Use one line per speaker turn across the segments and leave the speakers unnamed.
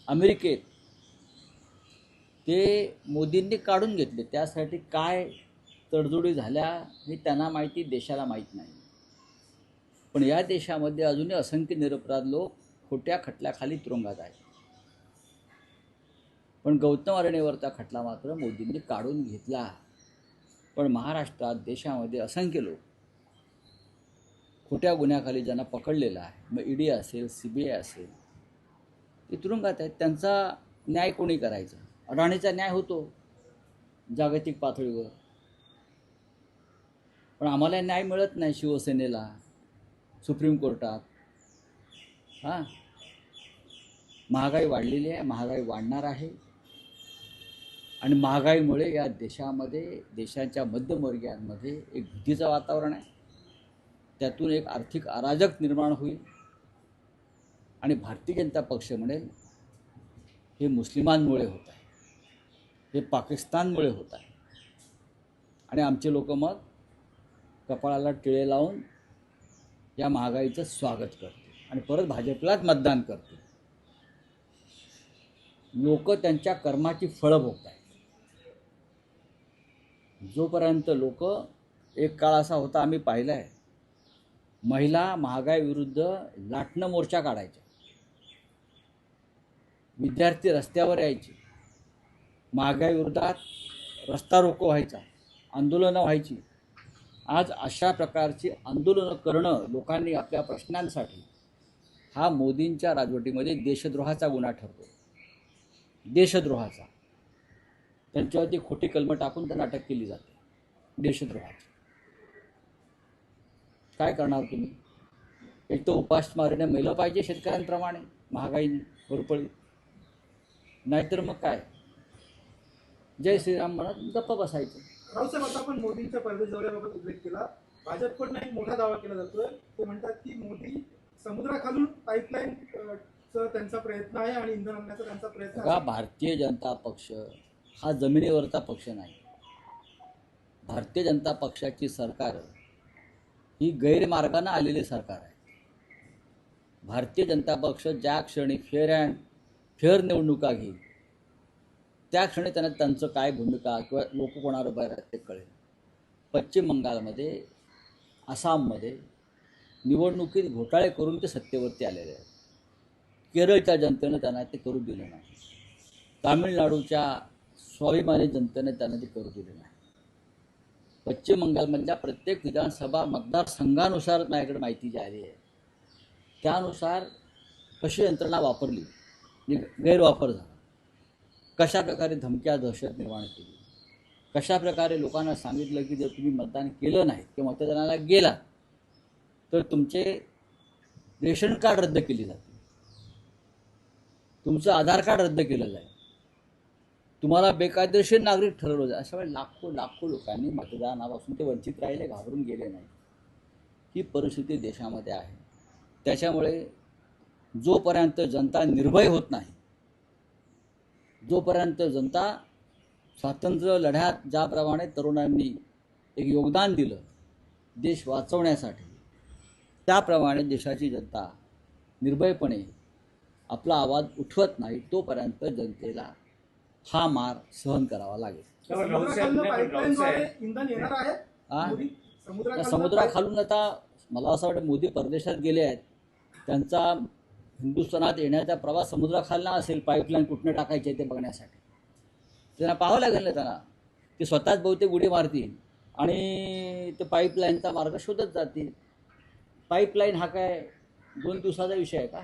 अमेरिकेत ते मोदींनी काढून घेतले. त्यासाठी काय तडजोडी झाल्या हे त्यांना माहिती, देशाला माहीत नाही. पण या देशामध्ये अजूनही असंख्य निरपराध लोक खोट्या खटल्याखाली तुरुंगात आहेत. पण गौतम अडणेवरचा खटला मात्र मोदींनी काढून घेतला. पण महाराष्ट्रात, देशामध्ये असंख्य लोक खोट्या गुन्ह्याखाली ज्यांना पकडलेलं आहे, मग ईडी असेल, CBI असेल, ते तुरुंगात आहेत. त्यांचा न्याय कोणी करायचा? अडाणीचा न्याय होतो जागतिक पातळीवर, पण आम्हाला न्याय मिळत नाही. शिवसेनेला सुप्रीम कोर्टात महागाई वाढलेली आहे, महागाई वाढणार आहे. आणि महागाईमुळे या देशामध्ये, देशाच्या मध्यमवर्गीयांमध्ये एक भीतीचं वातावरण आहे. त्यातून एक आर्थिक अराजक निर्माण होईल. आणि भारतीय जनता पक्ष म्हणेल हे मुस्लिमांमुळे होत आहे, हे पाकिस्तानमुळे होत आहे. आणि आमचे लोक मग कपाळाला टिळे लावून या महागाईचं स्वागत करतील आणि परत भाजपलाच मतदान करतील. लोक त्यांच्या कर्माची फळं भोगत आहेत. जोपर्यंत लोक, एक काळ असा होता, आम्ही पाहिला आहे, महिला महागाई विरुद्ध लाटणं मोर्चा काढायच्या, विद्यार्थी रस्त्यावर यायचे, महागाई विरोधात रस्ता रोको व्हायचा, आंदोलनं व्हायची. आज अशा प्रकारची आंदोलनं करणं लोकांनी आपल्या प्रश्नांसाठी, हा मोदींच्या राजवटीमध्ये देशद्रोहाचा गुन्हा ठरतो. देशद्रोहाचा. त्यांच्यावरती खोटी कलमं टाकून त्यांना अटक केली जाते देशद्रोहाची. काय करणार तुम्ही? एक तर उपासमारीने मेलं पाहिजे शेतकऱ्यांप्रमाणे, महागाईने होरपळी, नाहीतर मग काय, जय श्रीराम म्हणत गप्प बसायचं.
रावसाहेब, आता आपण मोदींच्या परदेश दौऱ्याबाबत उल्लेख केला. भाजपकडनं एक मोठा दावा केला जातोय. ते म्हणतात की मोदी समुद्राखालून पाईपलाईन त्यांचा प्रयत्न आहे आणि इंधन आणण्याचा त्यांचा प्रयत्न आहे.
भारतीय जनता पक्ष हा जमिनीवरचा पक्ष नाही. भारतीय जनता पक्षाची सरकार ही गैरमार्गाने आलेली सरकार आहे. भारतीय जनता पक्ष ज्या क्षणी फेअर निवडणुका घेईल, त्या क्षणी त्यांना त्यांचं काय भूमिका किंवा लोक कोणाबरोबर आहेत ते कळेल. पश्चिम बंगालमध्ये, आसाममध्ये निवडणुकीत घोटाळे करून ते सत्तेवरती आलेले आहेत. केरळच्या जनतेनं त्यांना ते करू दिलं नाही. तामिळनाडूच्या स्वाभिमानी जनतेने त्यांना ते करू दिले नाही. पश्चिम बंगालमधल्या प्रत्येक विधानसभा मतदारसंघानुसार माझ्याकडे माहिती जी आली आहे, त्यानुसार कशी यंत्रणा वापरली, गैरवापर झाला, कशा प्रकारे धमक्या, दहशत निर्माण केली, कशा प्रकारे लोकांना सांगितलं की जर तुम्ही मतदान केलं नाही किंवा मतदानाला गेला तर तुमचे रेशन कार्ड रद्द केले जाते, तुमचं आधार कार्ड रद्द केलं जाईल, तुम्हाला बेकायदेशीर नागरिक ठरवलं जाईल. अशा वेळी लाखो लोकांनी मतदानापासून ते वंचित राहिले, घाबरून गेले नाही. ही परिस्थिती देशामध्ये आहे. त्याच्यामुळे जोपर्यंत जनता निर्भय होत नाही, जोपर्यंत जनता स्वातंत्र्य लढ्यात ज्याप्रमाणे तरुणांनी एक योगदान दिलं देश वाचवण्यासाठी, त्याप्रमाणे देशाची जनता निर्भयपणे आपला आवाज उठवत नाही, तोपर्यंत जनतेला हा मार सहन करावा लागेल. समुद्राखालून आता मला असं वाटतं मोदी परदेशात गेले आहेत, त्यांचा हिंदुस्थानात येण्याचा प्रवास समुद्राखालना असेल. पाईपलाईन कुठनं टाकायचे ते बघण्यासाठी त्यांना पाहावं लागेल ना. त्यांना ते स्वतःच बहुतेक उडी मारतील आणि ते पाईपलाईनचा मार्ग शोधत जातील. पाईपलाईन हा काय 2 दिवसाचा विषय आहे का?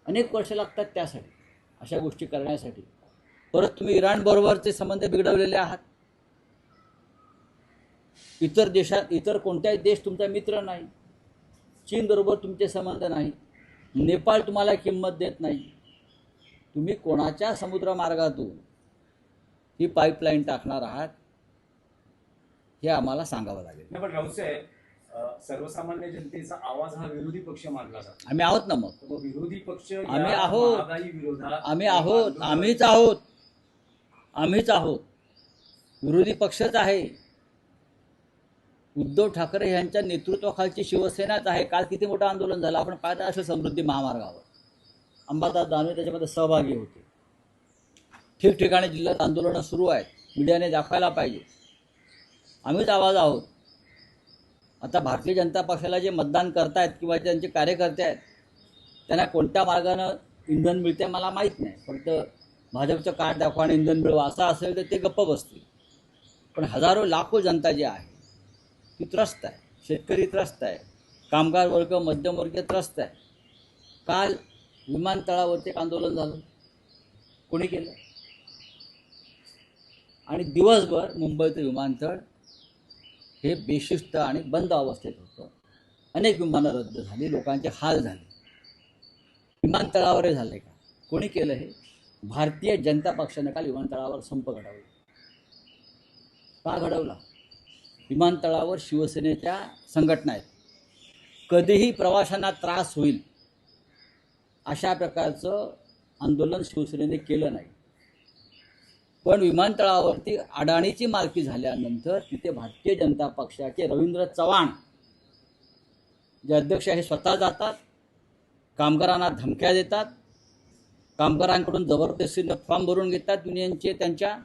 अनेक वर्ष लागतात त्यासाठी, अशा गोष्टी करण्यासाठी. परत तुम्ही इराणबरोबरचे संबंध बिघडवलेले आहात. इतर देशात, इतर कोणत्याही देश तुमचा मित्र नाही. चीनबरोबर तुमचे संबंध नाही. नेपाळ तुम्हाला किंमत देत नाही. तुम्ही कोणाच्या समुद्रमार्गातून ही पाईपलाईन टाकणार आहात हे आम्हाला सांगावं लागेल.
पण रावसाहेब, सर्वसामान्य जनतेचा आवाज हा विरोधी पक्ष मानला जातो.
आम्ही आहोत ना. मग
विरोधी पक्ष
आम्ही आहोत, आम्हीच आहोत. विरोधी पक्षच आहे. उद्धव ठाकरे यांच्या नेतृत्वाखालची शिवसेनाच आहे. काल किती मोठं आंदोलन झालं आपण पाहता असेल समृद्धी महामार्गावर. अंबादास दानवे त्याच्यामध्ये सहभागी होते. ठिकठिकाणी जिल्ह्यात आंदोलनं सुरू आहेत. मीडियाने दाखवायला पाहिजे. आम्हीच आवाज आहोत. आता भारतीय जनता पक्षाला जे मतदान करतायत किंवा त्यांचे कार्यकर्ते आहेत त्यांना कोणत्या मार्गानं इंधन मिळते मला माहीत नाही. फक्त भाजपचं कार्ड दाखवा आणि इंधन मिळवा असं असेल तर ते गप्प बसतील. पण हजारो लाखो जनता जी आहे ती त्रस्त आहे. शेतकरी त्रस्त आहे. कामगार वर्ग मध्यमवर्गीय त्रस्त आहे. काल विमानतळावरती एक आंदोलन झालं. कोणी केलं? आणि दिवसभर मुंबईचं विमानतळ हे बेशिस्त आणि बंद अवस्थेत होतं. अनेक विमानं रद्द झाली. लोकांचे हाल झाले. विमानतळावरही झाले का? कोणी केलं हे? भारतीय जनता पक्षाने काल विमानतळावर संप घडवला. का घडवला? विमानतळावर शिवसेनेच्या संघटना आहेत. कधीही प्रवाशांना त्रास होईल अशा प्रकारचं आंदोलन शिवसेनेने केलं नाही. पण विमानतळावरती अडाणीची मालकी झाल्यानंतर तिथे भारतीय जनता पक्षाचे रवींद्र चव्हाण जे अध्यक्ष आहे स्वतः जातात, कामगारांना धमक्या देतात, कामगारांकडून जबरदस्तीनं फॉर्म भरून घेतात युनियनचे, त्यांच्या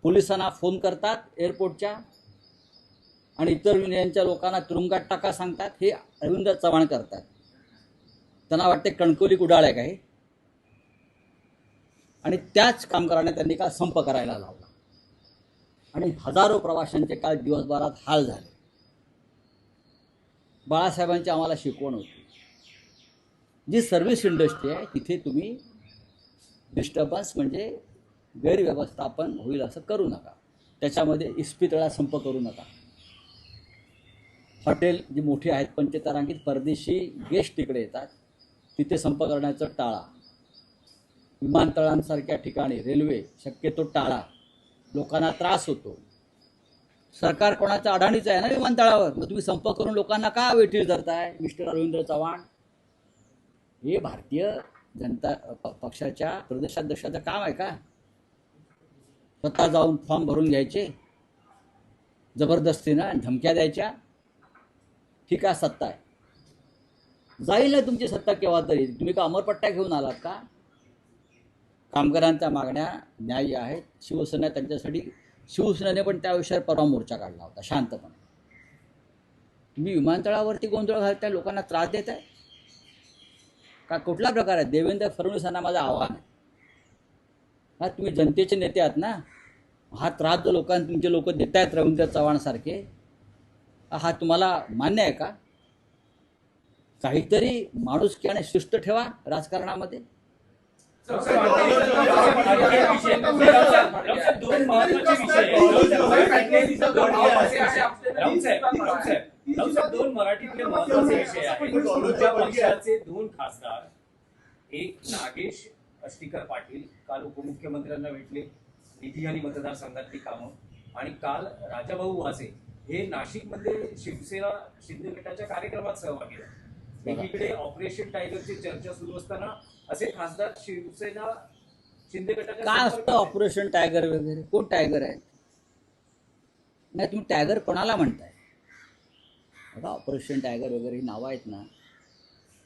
पोलिसांना फोन करतात एअरपोर्टच्या आणि इतर युनियनच्या लोकांना तुरुंगात टाका सांगतात. हे रवींद्र चव्हाण करतात. त्यांना वाटते कणकोली कुडाळ आहे काही. आणि त्याच कामगारांना त्यांनी काल संप करायला लावला आणि हजारो प्रवाशांचे काल दिवसभरात हाल झाले. बाळासाहेबांची आम्हाला शिकवण होती, जी सर्व्हिस इंडस्ट्री आहे तिथे तुम्ही डिस्टर्बन्स म्हणजे गैरव्यवस्थापन होईल असं करू नका. त्याच्यामध्ये इस्पितळा संप करू नका. हॉटेल जी मोठी आहेत पंचतारांकित परदेशी गेस्ट तिकडे येतात तिथे संप करण्याचं टाळा. विमानतळांसारख्या ठिकाणी रेल्वे शक्यतो टाळा. लोकांना त्रास होतो. सरकार कोणाचं अडाणीचं आहे ना विमानतळावर. मग तुम्ही संप करून लोकांना का वेठीस धरताय मिस्टर रवींद्र चव्हाण? हे भारतीय जनता पक्षाच्या प्रदेशाध्यक्षाचं काम आहे का? स्वतः जाऊन फॉर्म भरून घ्यायचे, जबरदस्तीनं धमक्या द्यायच्या? ठीक आहे, सत्ता आहे, जाईल ना तुमची सत्ता केव्हा तरी. तुम्ही का अमरपट्ट्या घेऊन आलात का? कामगारांच्या मागण्या न्याय्य आहेत. शिवसेना त्यांच्यासाठी, शिवसेनेने पण त्या विषयावर परवा मोर्चा काढला होता शांतपणे. तुम्ही विमानतळावरती गोंधळ घालताय, लोकांना त्रास देत आहे का? कुठला प्रकार आहे? देवेंद्र फडणवीसांना माझं आव्हान आहे, हा तुम्ही जनतेचे नेते आहात ना, हा त्रास जो लोकांना तुमचे लोक देत आहेत रवींद्र चव्हाणसारखे, हा तुम्हाला मान्य आहे का? काहीतरी माणुसकी आणि शिस्त ठेवा राजकारणामध्ये.
दोन मराठीतले महत्वाचे विषय आहेत. तुमच्या पक्षाचे दोन खासदार, एक नागेश अष्टीकर पाटील काल उपमुख्यमंत्र्यांना भेटले, निधी आणि मतदारसंघातली कामं, आणि काल राजाभाऊ वाजे हे नाशिकमध्ये शिवसेना शिंदे गटाच्या कार्यक्रमात सहभागी झाले. एकीकडे ऑपरेशन टायगरची चर्चा सुरू असताना असे खासदार शिवसेना शिंदे गटाच्या
काय असतं ऑपरेशन टायगर वगैरे? कोण टायगर आहे? नाही, तुम्ही टायगर कोणाला म्हणताय? बघा, ऑपरेशन टायगर वगैरे ही नावं आहेत ना,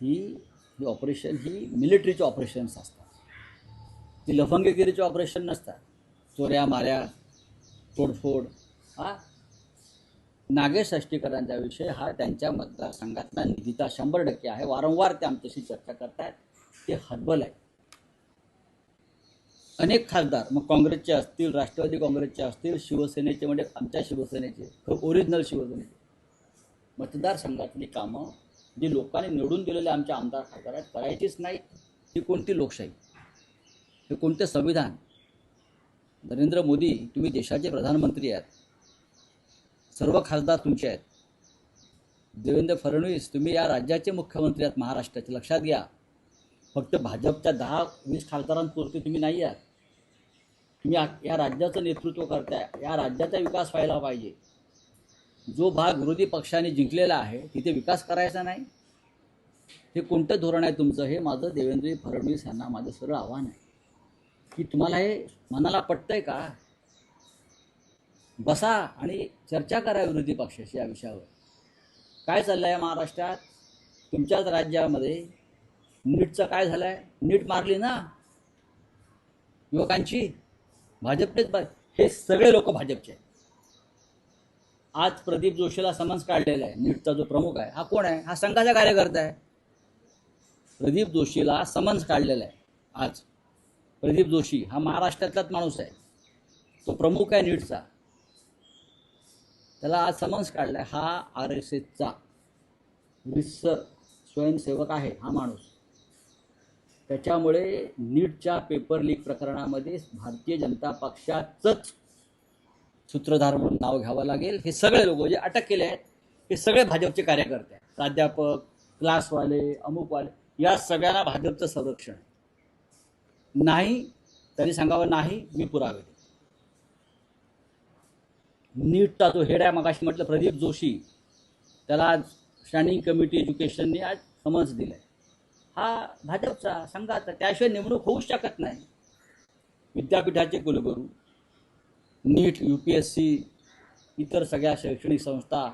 ही ऑपरेशन ही मिलिटरीची ऑपरेशन्स असतात. ती लफंगगिरीची ऑपरेशन नसतात. चोऱ्या माऱ्या तोडफोड. नागेश अष्टीकरांचा विषय हा त्यांच्या मतदारसंघातला निधीचा 100% आहे. वारंवार ते आमच्याशी चर्चा करतात. ते हतबल आहे. अनेक खासदार, मग काँग्रेसचे असतील, राष्ट्रवादी काँग्रेसचे असतील, शिवसेनेचे म्हणजे आमच्या शिवसेनेचे ओरिजिनल शिवसेनेचे मतदारसंघातली कामं जी लोकांनी निवडून दिलेले आमच्या आमदार खासदार करायचीच नाही. ही कोणती लोकशाही? हे कोणते संविधान? नरेंद्र मोदी, तुम्ही देशाचे प्रधानमंत्री आहात. सर्व खासदार तुमचे आहेत. देवेंद्र फडणवीस, तुम्ही या राज्याचे मुख्यमंत्री आहात महाराष्ट्राचे. लक्षात घ्या. फक्त भाजपच्या 10-20 खासदारांपुरते तुम्ही नाही आहात. तुम्ही या राज्याचं नेतृत्व करताय. या राज्याचा विकास व्हायला पाहिजे. जो भाग विरोधी पक्षाने जिंकलेला आहे तिथे विकास करायचा नाही. हे कोणतं धोरण आहे तुमचं? हे माझं देवेंद्र फडणवीस यांना माझं सरळ आव्हान आहे की तुम्हाला हे मनाला पटतंय का? बसा आणि चर्चा करा विरोधी पक्षाशी या विषयावर. काय चाललं आहे महाराष्ट्रात? तुमच्याच राज्यामध्ये नीटचं काय झालंय? नीट मारली ना युवकांची, भाजपनेच हे सगळे लोक भाजपचे आहेत. आज प्रदीप जोशीला समन्स काढलेला आहे. नीटचा जो प्रमुख आहे हा कोण आहे? हा संघाचा कार्यकर्ता आहे. प्रदीप जोशीला समन्स काढलेला आहे आज. प्रदीप जोशी हा महाराष्ट्रातलाच माणूस आहे, तो प्रमुख आहे नीटचा. त्याला आज समन्स काढलाय. हा RSSचा रिसर स्वयंसेवक आहे हा माणूस. त्याच्यामुळे नीटच्या पेपर लीक प्रकरणामध्ये भारतीय जनता पक्षाचंच सूत्रधार म्हणून नाव घ्यावं लागेल. हे सगळे लोक जे अटक केले आहेत हे सगळे भाजपचे कार्यकर्ते आहेत. प्राध्यापक, क्लासवाले, अमुकवाले, या सगळ्यांना भाजपचं संरक्षण आहे. नाही तरी सांगावं नाही, मी पुरावे देईन. नीटचा जो हेड आहे, मगाशी म्हटलं प्रदीप जोशी, त्याला आज स्टँडिंग कमिटी एज्युकेशनने आज समन्स दिलं. हा भाजपचा संघाचा, त्याशिवाय नेमणूक होऊच शकत नाही. विद्यापीठाचे कुलगुरू, नीट, UPSC, इतर सगळ्या शैक्षणिक संस्था,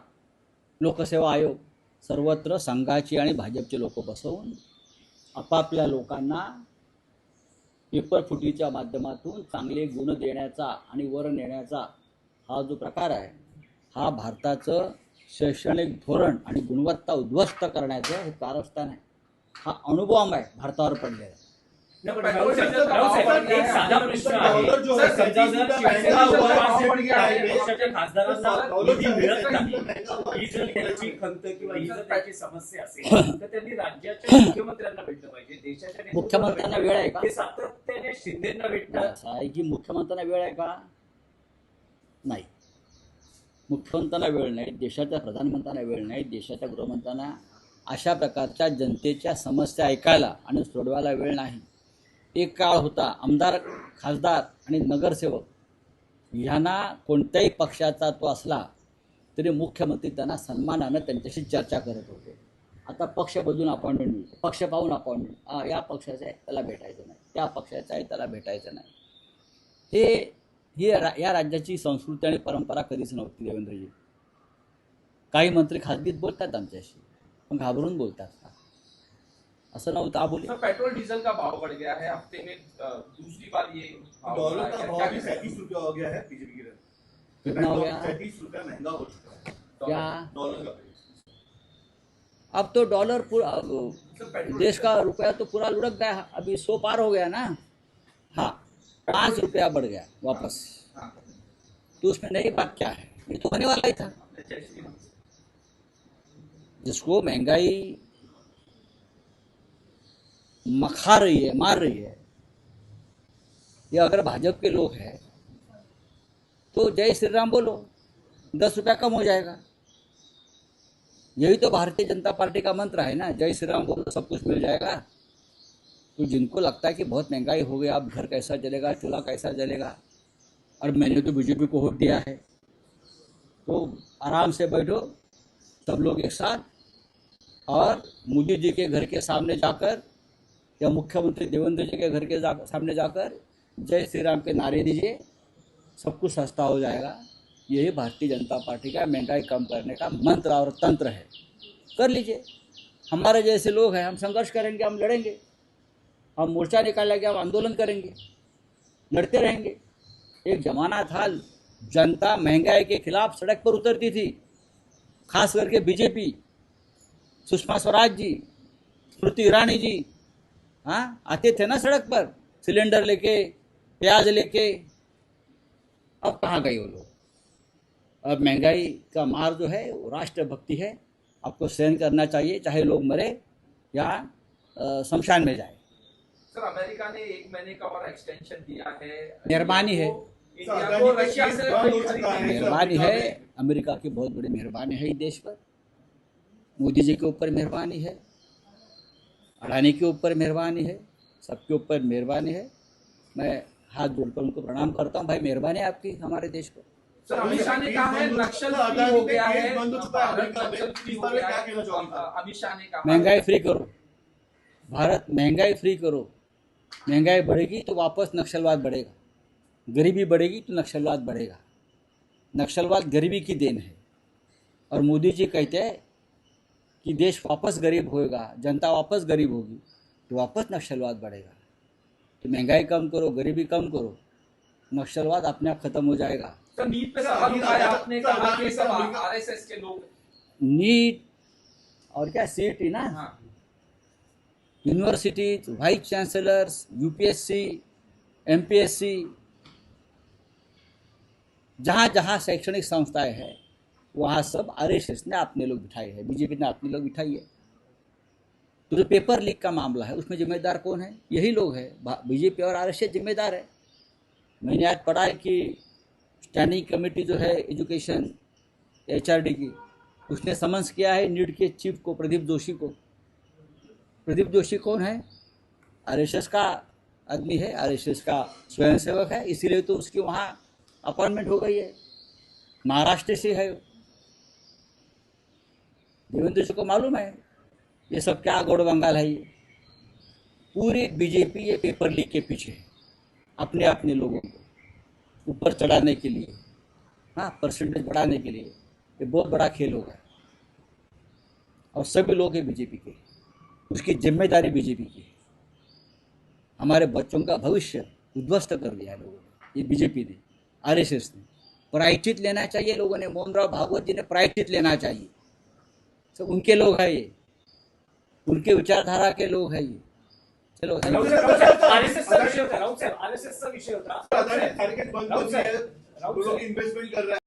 लोकसेवा आयोग, सर्वत्र संघाची आणि भाजपचे लोक बसवून आपापल्या लोकांना पेपर फुटीच्या माध्यमातून चांगले गुण देण्याचा आणि वर नेण्याचा हा जो प्रकार आहे, हा भारताचं शैक्षणिक धोरण आणि गुणवत्ता उद्ध्वस्त करण्याचं हे कारस्थान आहे. हा अणुबॉम्ब आहे भारतावर पडलेला आहे.
राहुल साहेब, एक साधा प्रश्न आहे. समजा जर शिवसेना पक्षाच्या खासदारांना निधी मिळत नाही, ही जर त्याची खंत किंवा ही जर त्याची समस्या असेल तर त्यांनी राज्याच्या मुख्यमंत्र्यांना भेटलं पाहिजे. देशाच्या
मुख्यमंत्र्यांना वेळ आहे का?
ते सातत्याने शिंदेंना भेटतात.
असं आहे की मुख्यमंत्र्यांना वेळ आहे का? नाही, मुख्यमंत्र्यांना वेळ नाही, देशाच्या प्रधानमंत्र्यांना वेळ नाही, देशाच्या गृहमंत्र्यांना अशा प्रकारच्या जनतेच्या समस्या ऐकायला आणि सोडवायला वेळ नाही. एक काळ होता आमदार, खासदार आणि नगरसेवक ह्यांना कोणत्याही पक्षाचा तो असला तरी मुख्यमंत्री त्यांना सन्मानानं त्यांच्याशी चर्चा करत होते. आता पक्ष बदलून अपॉइंटमेंट मिळते, पक्ष पाहून अपॉइंटमेंट, या पक्षाचं आहे त्याला भेटायचं नाही, त्या पक्षाचं आहे त्याला भेटायचं नाही. ही या राज्याची संस्कृती आणि परंपरा कधीच नव्हती देवेंद्रजी. काही मंत्री खासगीत बोलतात आमच्याशी, पण घाबरून बोलतात. असं नव्हतं. आप बोलिए.
पेट्रोल डीजल का भाव बढ़ गया है, हफ्ते में दूसरी बार ये
डॉलर का भाव भी 37 रुपया हो गया है बीजेपी की तरफ।
कितना हो गया?
37 रुपया महंगा हो चुका है
क्या?
डॉलर का प्राइस।
अब तो डॉलर पूरा, देश का रुपया तो पूरा लुढ़क गया. अभी 100 पार हो गया ना. हाँ, 5 रुपया बढ़ गया वापस. तो उसमें नई बात क्या है? ये तो होने वाला ही था. जिसको महंगाई मखा रही है, मार रही है, ये अगर भाजपा के लोग हैं तो जय श्री राम बोलो, 10 रुपया कम हो जाएगा. यही तो भारतीय जनता पार्टी का मंत्र है ना, जय श्री राम बोलो सब कुछ मिल जाएगा. तो जिनको लगता है कि बहुत महंगाई हो गई, अब घर कैसा चलेगा, चूल्हा कैसा चलेगा, और मैंने तो बीजेपी को वोट दिया है, तो आराम से बैठो सब लोग एक साथ, और मोदी जी के घर के सामने जाकर या मुख्यमंत्री देवेंद्र जी के घर के सामने जाकर जय श्री राम के नारे दीजिए, सब कुछ सस्ता हो जाएगा. यही भारतीय जनता पार्टी का महंगाई कम करने का मंत्र और तंत्र है. कर लीजिए. हमारे जैसे लोग हैं, हम संघर्ष करेंगे, हम लड़ेंगे, हम मोर्चा निकालेंगे, हम आंदोलन करेंगे, लड़ते रहेंगे. एक ज़माना था जनता महंगाई के खिलाफ सड़क पर उतरती थी, खास करके बीजेपी, सुषमा स्वराज जी, स्मृति ईरानी जी, हाँ आते थे ना सड़क पर सिलेंडर लेके, प्याज लेके. अब कहाँ गए वो लोग? अब महंगाई का मार जो है वो राष्ट्रभक्ति है, आपको सहन करना चाहिए, चाहे लोग मरे या शमशान में जाए.
सर, अमेरिका ने 1 महीने का और एक्सटेंशन दिया है.
मेहरबानी है,
इंडिया को रशिया से
मेहरबानी है, अमेरिका की बहुत बड़ी मेहरबानी है इस देश पर. मोदी जी के ऊपर मेहरबानी है, अडानी के ऊपर मेहरबानी है, सबके ऊपर मेहरबानी है. मैं हाथ जोड़कर उनको प्रणाम करता हूँ. भाई मेहरबानी है आपकी हमारे पर.
सर, अमित शाह ने कहा है नक्सल फ्री हो गया है, भारत नक्सल फ्री हो गया है. अमित शाह ने कहा
महंगाई फ्री करो, भारत महंगाई फ्री करो. महंगाई बढ़ेगी तो वापस नक्सलवाद बढ़ेगा, गरीबी बढ़ेगी तो नक्सलवाद बढ़ेगा. नक्सलवाद गरीबी की देन है, और मोदी जी कहते हैं कि देश वापस गरीब होएगा, जनता वापस गरीब होगी. तो वापस नक्सलवाद बढ़ेगा। तो महंगाई कम करो, गरीबी कम करो, नक्सलवाद अपने आप खत्म हो जाएगा।
तो नीट पे सवाल उठाया आपने, कहा कि सब आरएसएस के लोग।
नीट और क्या सीईटी ना,
हाँ,
university, vice chancellors, UPSC, MPSC, जहाँ जहाँ शैक्षणिक संस्थाएं हैं वहाँ सब आरएसएस ने अपने लोग बिठाए हैं, बीजेपी ने अपने लोग बिठाई है। तो जो पेपर लीक का मामला है उसमें जिम्मेदार कौन है? यही लोग हैं, बीजेपी और आरएसएस जिम्मेदार है। मैंने आज पढ़ा है कि स्टैंडिंग कमेटी जो है एजुकेशन एचआरडी की, उसने समन्स किया है नीट के चीफ को, प्रदीप जोशी को। प्रदीप जोशी कौन है? आरएसएस का आदमी है, आरएसएस का स्वयंसेवक है, इसीलिए तो उसकी वहाँ अपॉइंटमेंट हो गई है। महाराष्ट्र से है। देवेंद्र जी को मालूम है ये सब क्या गोड़ बंगाल है। ये पूरी बीजेपी ये पेपर लीक के पीछे है, अपने अपने लोगों को ऊपर चढ़ाने के लिए, हाँ, परसेंटेज बढ़ाने के लिए। ये बहुत बड़ा खेल होगा और सभी लोग हैं बीजेपी के, उसकी जिम्मेदारी बीजेपी की है। हमारे बच्चों का भविष्य उद्ध्वस्त कर दिया है लोगों ने, ये बीजेपी ने, आरएसएस ने। प्रायश्चित लेना चाहिए लोगों ने, मोहन राव भागवत जी ने प्रायश्चित लेना चाहिए। सब उनके लोग हैं ये, उनके विचारधारा के लोग हैं ये। चलो
आरएसएस का विषय होता है, राउत साहेब, आरएसएस का विषय होता
अदानी टारगेट बंद कर दिया है, वो लोग इन्वेस्टमेंट कर रहे हैं।